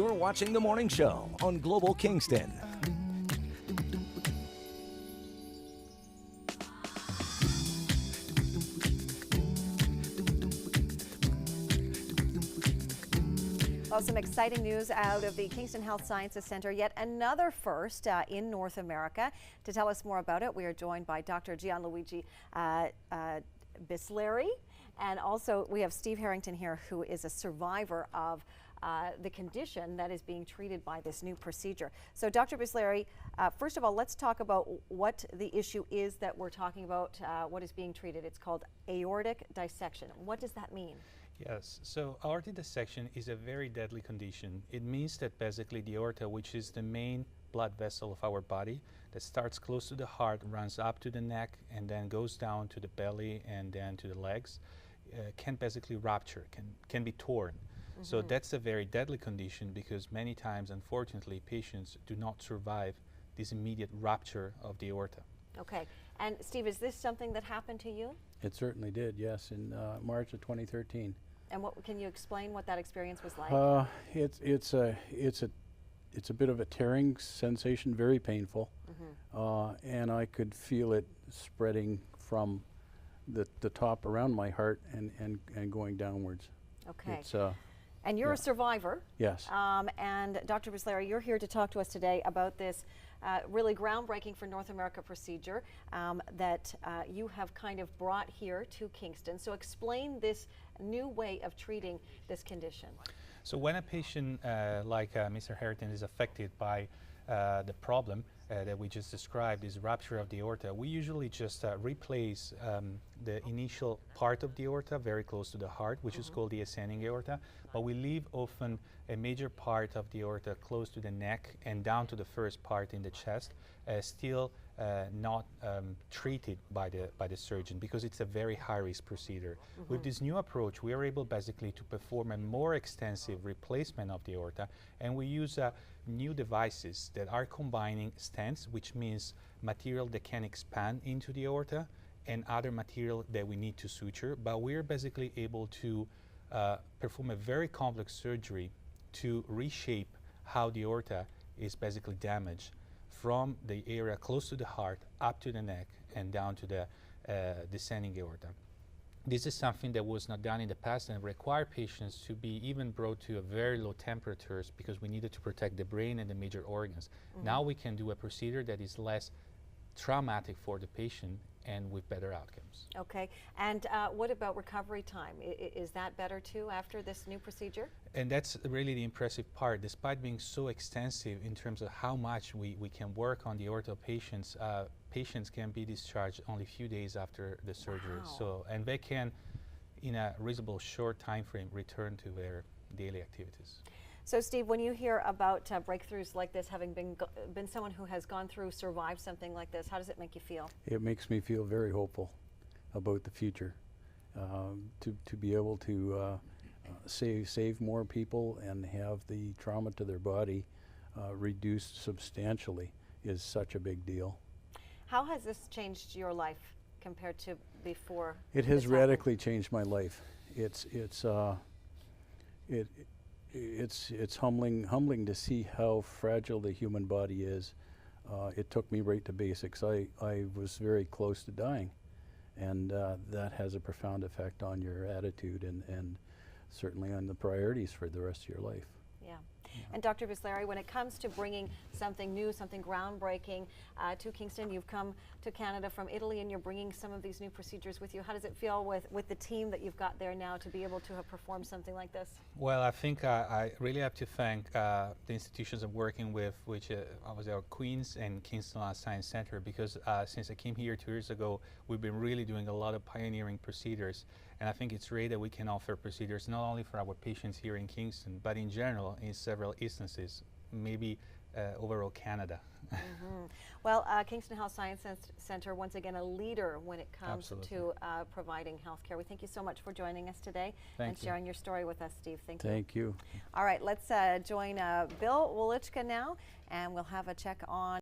You're watching The Morning Show on Global Kingston. Well, some exciting news out of the Kingston Health Sciences Center, yet another first in North America. To tell us more about it, we are joined by Dr. Gianluigi Bisleri, and also we have Steve Harrington here, who is a survivor of the condition that is being treated by this new procedure. So Dr. Bisleri, first of all, let's talk about what the issue is that we're talking about, what is being treated. It's called aortic dissection. What does that mean? Yes, so aortic dissection is a very deadly condition. It means that basically the aorta, which is the main blood vessel of our body, that starts close to the heart, runs up to the neck, and then goes down to the belly and then to the legs, can basically rupture, can be torn. Mm-hmm. So that's a very deadly condition because many times, unfortunately, patients do not survive this immediate rupture of the aorta. Okay, and Steve, is this something that happened to you? It certainly did, yes, in March of 2013. And what can you explain what that experience was like? It's a bit of a tearing sensation, very painful, and I could feel it spreading from the top around my heart and going downwards. Okay. It's, and you're a survivor. Yes. And Dr. Bisleri, you're here to talk to us today about this really groundbreaking for North America procedure that you have kind of brought here to Kingston. So explain this new way of treating this condition. So when a patient like Mr. Harrington is affected by the problem that we just described, this rupture of the aorta, we usually just replace the initial part of the aorta very close to the heart, which is called the ascending aorta, but we leave often a major part of the aorta close to the neck and down to the first part in the chest, still not treated by the surgeon because it's a very high-risk procedure. With this new approach, we are able basically to perform a more extensive replacement of the aorta, and we use new devices that are combining stents, which means material that can expand into the aorta, and other material that we need to suture, but we're basically able to perform a very complex surgery to reshape how the aorta is basically damaged from the area close to the heart up to the neck and down to the descending aorta. This is something that was not done in the past and required patients to be even brought to a very low temperatures because we needed to protect the brain and the major organs. Now we can do a procedure that is less traumatic for the patient and with better outcomes. Okay, and what about recovery time? Is that better too after this new procedure? And that's really the impressive part. Despite being so extensive in terms of how much we can work on the aorta patients, patients can be discharged only a few days after the surgery. Wow. So, and they can, in a reasonable short time frame, return to their daily activities. So Steve, when you hear about breakthroughs like this, having been someone who has gone through, survived something like this, how does it make you feel? It makes me feel very hopeful about the future. To be able to save more people and have the trauma to their body reduced substantially is such a big deal. How has this changed your life compared to before? It has radically changed my life. It's humbling to see how fragile the human body is. It took me right to basics. I was very close to dying, and that has a profound effect on your attitude and certainly on the priorities for the rest of your life. Yeah. And Dr. Bisleri, when it comes to bringing something new, something groundbreaking to Kingston, you've come to Canada from Italy and you're bringing some of these new procedures with you. How does it feel with the team that you've got there now to be able to have performed something like this? Well, I think I really have to thank the institutions I'm working with, which was our Queens and Kingston Science Center, because since I came here 2 years ago, we've been really doing a lot of pioneering procedures. And I think it's great that we can offer procedures not only for our patients here in Kingston, but in general in several instances, maybe overall Canada. Well, Kingston Health Science Center, once again, a leader when it comes to providing health care. We thank you so much for joining us today and sharing your story with us, Steve. Thank you. Thank you. All right, let's join Bill Wolichka now, and we'll have a check on